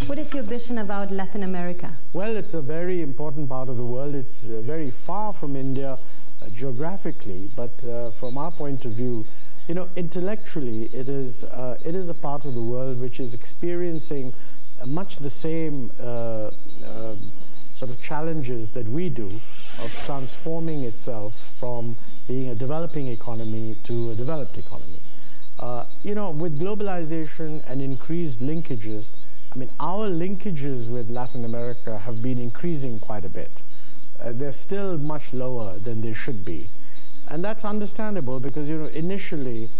What is your vision about Latin America? Well, it's a very important part of the world. It's very far from India geographically, but from our point of view, you know, intellectually, it is a part of the world which is experiencing much the same sort of challenges that we do of transforming itself from being a developing economy to a developed economy. You know, with globalization and increased linkages, I mean, our linkages with Latin America have been increasing quite a bit. They're still much lower than they should be. And that's understandable because, you know, initially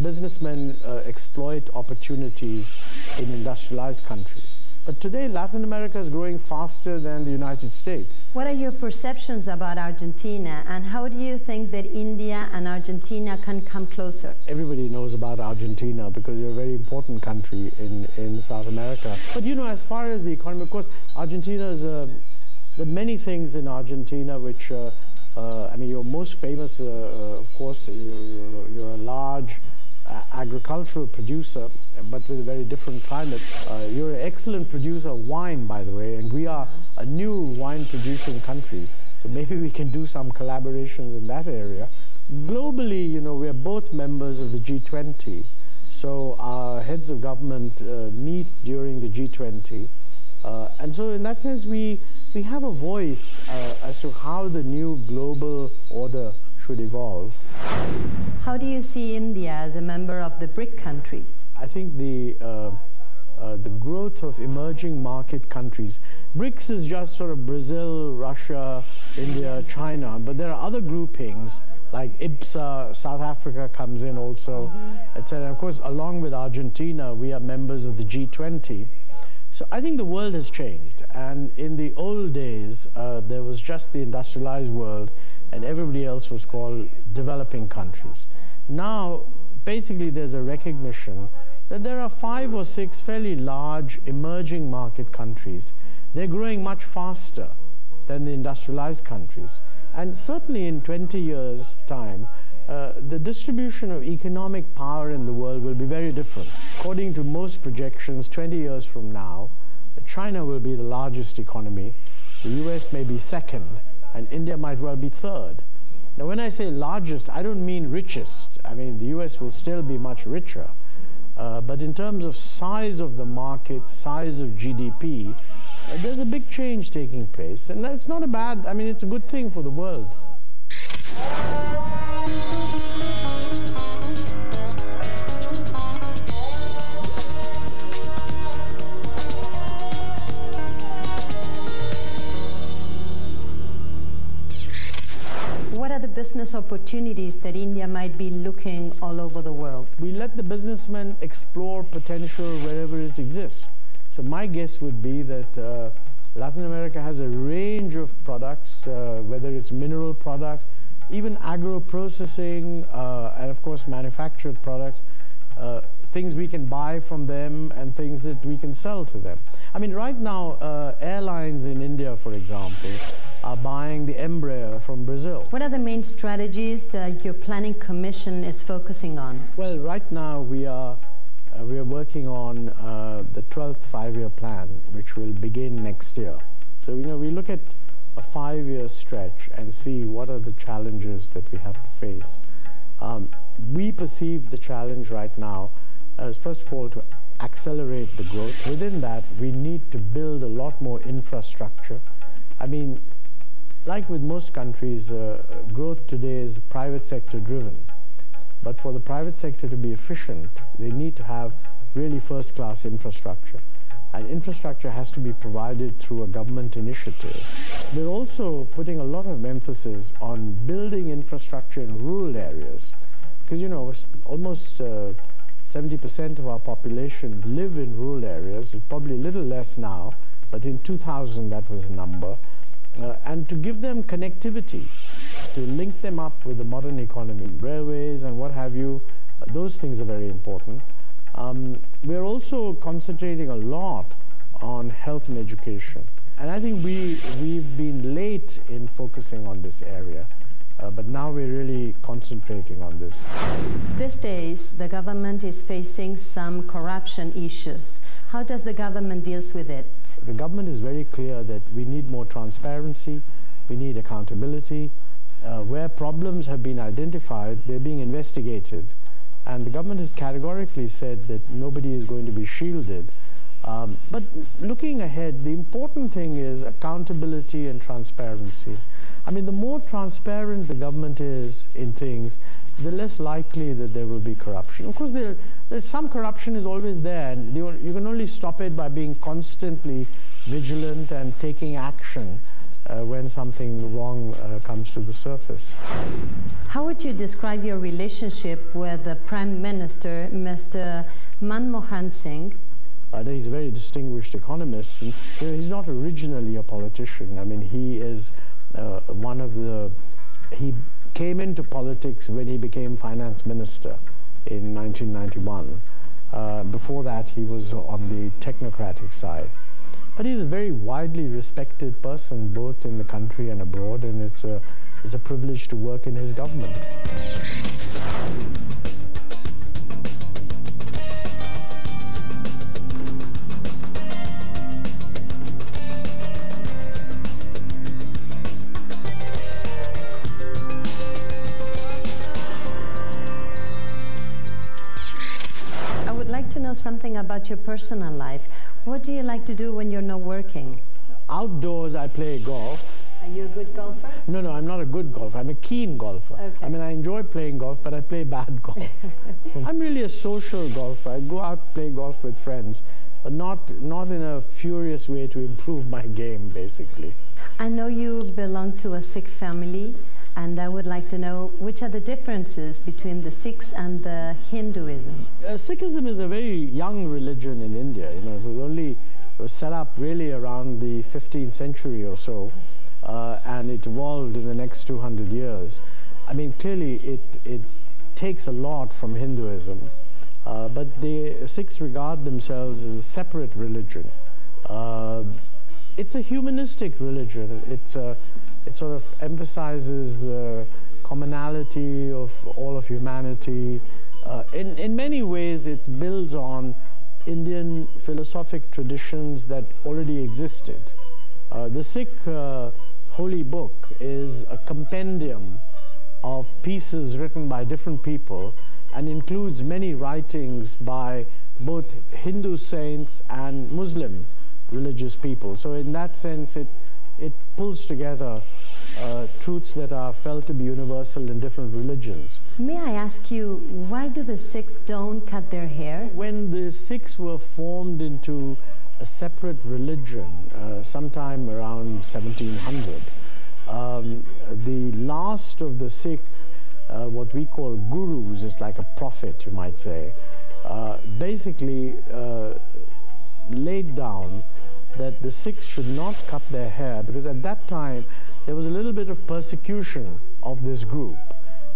businessmen exploit opportunities in industrialized countries. But today, Latin America is growing faster than the United States. What are your perceptions about Argentina, and how do you think that India and Argentina can come closer? Everybody knows about Argentina because you're a very important country in South America. But you know, as far as the economy, of course, Argentina is, there are many things in Argentina which, I mean, you're most famous, of course, you're a large agricultural producer, but with a very different climate. You're an excellent producer of wine, by the way, and we are a new wine producing country. So maybe we can do some collaborations in that area. Globally, you know, we are both members of the G20. So our heads of government meet during the G20. And so in that sense, we have a voice as to how the new global order should evolve. How do you see India as a member of the Bric countries? I think the growth of emerging market countries, BRICS is just sort of Brazil, Russia, India, China, but there are other groupings like IBSA, South Africa comes in also, etc. Of course, along with Argentina, we are members of the G20. So I think the world has changed, and in the old days, there was just the industrialized world, and everybody else was called developing countries. Now, basically, there's a recognition that there are 5 or 6 fairly large emerging market countries. They're growing much faster than the industrialized countries. And certainly in 20 years' time, the distribution of economic power in the world will be very different. According to most projections, 20 years from now, China will be the largest economy, the US may be second, and India might well be third. Now, when I say largest, I don't mean richest. I mean, the US will still be much richer. But in terms of size of the market, size of GDP, there's a big change taking place. And that's not a bad, I mean, it's a good thing for the world. What are the business opportunities that India might be looking all over the world? We let the businessmen explore potential wherever it exists. So my guess would be that Latin America has a range of products, whether it's mineral products, even agro-processing, and of course manufactured products, things we can buy from them and things that we can sell to them. I mean, right now, airlines in India, for example, are buying the Embraer from Brazil. What are the main strategies your planning commission is focusing on? Well, right now we are working on the 12th five-year plan, which will begin next year. So, you know, we look at a 5-year stretch and see what are the challenges that we have to face. We perceive the challenge right now as, first of all, to accelerate the growth. Within that, we need to build a lot more infrastructure. I mean, like with most countries, growth today is private sector driven. But for the private sector to be efficient, they need to have really first-class infrastructure. And infrastructure has to be provided through a government initiative. We're also putting a lot of emphasis on building infrastructure in rural areas. Because, you know, almost 70% of our population live in rural areas. It's probably a little less now, but in 2000 that was a number. And to give them connectivity, to link them up with the modern economy, railways and what have you, those things are very important. We're also concentrating a lot on health and education. And I think we've been late in focusing on this area. but now we're really concentrating on this. These days, the government is facing some corruption issues. How does the government deal with it? The government is very clear that we need more transparency, we need accountability. Where problems have been identified, they're being investigated. And the government has categorically said that nobody is going to be shielded. But looking ahead, the important thing is accountability and transparency. I mean, the more transparent the government is in things, the less likely that there will be corruption. Of course, there's some corruption is always there, and you can only stop it by being constantly vigilant and taking action when something wrong comes to the surface. How would you describe your relationship with the Prime Minister, Mr. Manmohan Singh? He's a very distinguished economist. And, he's not originally a politician. I mean, he is he came into politics when he became finance minister in 1991. Before that, he was on the technocratic side. But he's a very widely respected person, both in the country and abroad, and it's a privilege to work in his government. I would like to know something about your personal life. What do you like to do when you're not working? Outdoors, I play golf. Are you a good golfer? No, I'm not a good golfer. I'm a keen golfer. Okay. I mean, I enjoy playing golf, but I play bad golf. I'm really a social golfer. I go out, play golf with friends, but not in a furious way to improve my game, basically. I know you belong to a Sikh family, and I would like to know which are the differences between the Sikhs and the Hinduism. Sikhism is a very young religion in India. It was set up really around the 15th century or so, and it evolved in the next 200 years. I mean, clearly it takes a lot from Hinduism, but the Sikhs regard themselves as a separate religion. It's a humanistic religion. It sort of emphasizes the commonality of all of humanity. In many ways, it builds on Indian philosophic traditions that already existed. The Sikh holy book is a compendium of pieces written by different people and includes many writings by both Hindu saints and Muslim religious people. So in that sense, it pulls together truths that are felt to be universal in different religions. May I ask you, why do the Sikhs don't cut their hair? When the Sikhs were formed into a separate religion, sometime around 1700, the last of the Sikh, what we call gurus, is like a prophet, you might say, basically laid down that the Sikhs should not cut their hair, because at that time there was a little bit of persecution of this group,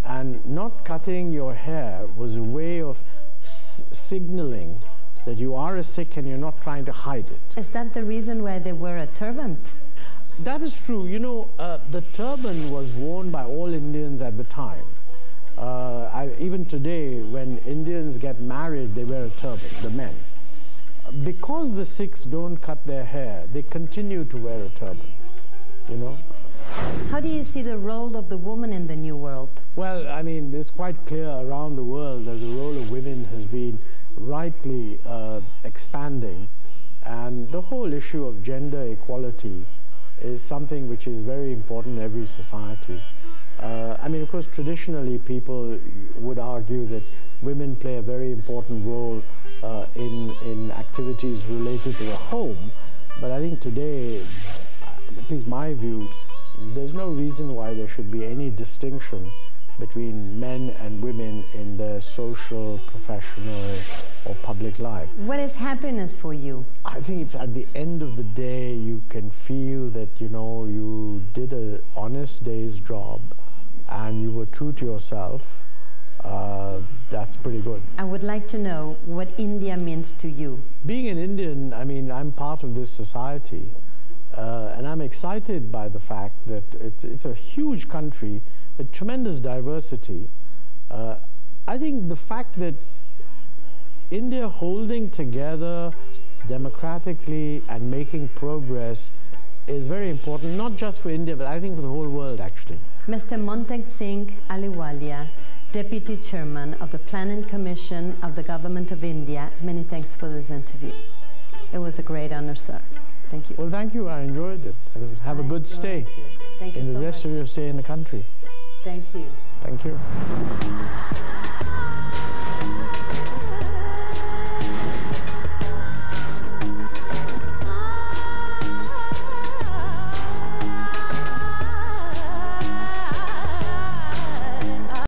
and not cutting your hair was a way of signaling that you are a Sikh and you're not trying to hide it. Is that the reason why they wear a turban? That is true. The turban was worn by all Indians at the time. Even today, when Indians get married, they wear a turban, the men. Because the Sikhs don't cut their hair, they continue to wear a turban, How do you see the role of the woman in the new world? Well, I mean, it's quite clear around the world that the role of women has been rightly expanding, and the whole issue of gender equality is something which is very important in every society. I mean, of course, traditionally people would argue that women play a very important role in activities related to the home, but I think today, at least my view, there's no reason why there should be any distinction between men and women in their social, professional, or public life. What is happiness for you? I think if at the end of the day you can feel that, you did an honest day's job and you were true to yourself, that's pretty good. I would like to know what India means to you. Being an Indian, I mean, I'm part of this society, and I'm excited by the fact that it's a huge country a tremendous diversity. I think the fact that India holding together democratically and making progress is very important, not just for India, but I think for the whole world, actually. Mr. Montag Singh Aliwalia, Deputy Chairman of the Planning Commission of the Government of India, many thanks for this interview. It was a great honor, sir. Thank you. Well, thank you. I enjoyed it. And have a good stay in the rest of your stay in the country. Thank you. Thank you.